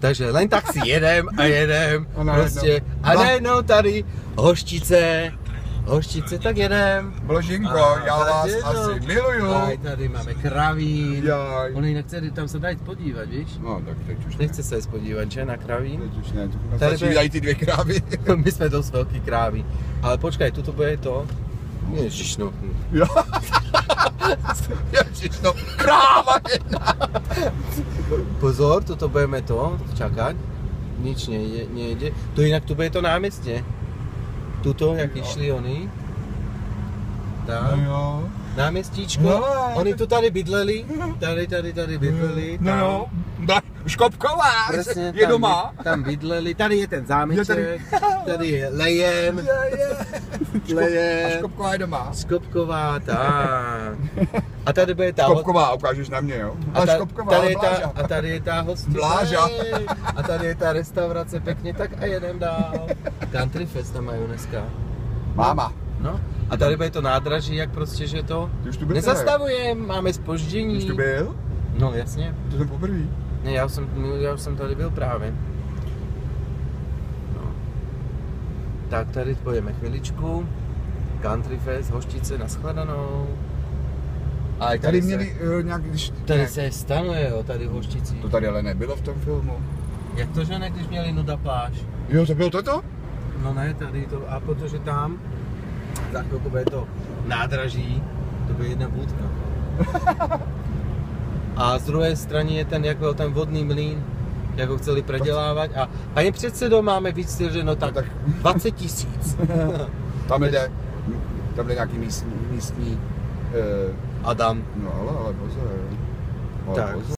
Takže len tak si jedem a jedem, prostě. A najednou tady Hoštice, tak jedem. Blažinko, já vás asi miluju. Tady máme kravín. On jinak tam se dají podívat, víš? No, tak teď už nechce se podívat, že, na kravín? Teď už ne, tady dají ty dvě krávy. My jsme dost velký krávy. Ale počkej, tuto bude to. Ježiš, no. Ježiš, no, kráva jedna. Pozor, tuto budeme to čakat. Nič nejde. To jinak tu bude to náměstě. Tuto, jak šli oni. Tak. No jo. Náměstíčko. No, oni tu tady bydleli. Tady bydleli. No jo. Škopková. Přesně, je doma. Tam bydleli. Tady je ten zámeček. Tady je Lejen. A Škopková je doma. Škopková, tak. A tady bude ta... Škopková, ukážeš na mě, jo? A Škopková, a tady je ta hostice. Bláža. A tady je ta restaurace pěkně, tak a jedem dál. Country Fest tam mají dneska. Máma. No. A tady bude to nádraží, jak prostě, že to nezastavujeme, máme zpoždění. Už tu byl? No jasně. To jsem poprvé. Ne, já už jsem tady byl právě. No. Tak tady pojeme chviličku. Country Fest, Hoštice, nashledanou. A tady měli nějak, když... Tady se stanuje, jo, tady v Hoštici. To tady ale nebylo v tom filmu. Jak to, že ne, když měli nuda pláž? Jo, to bylo toto? No ne, tady to, a protože tam za chvilku bude to nádraží, to bude jedna budka. A z druhé strany je ten, jak byl ten vodný mlýn, jak ho chceli predělávat. A paní předsedo, máme víc no tak 20 000. Tam jde nějaký místní Adam. No ale pozor. Tak.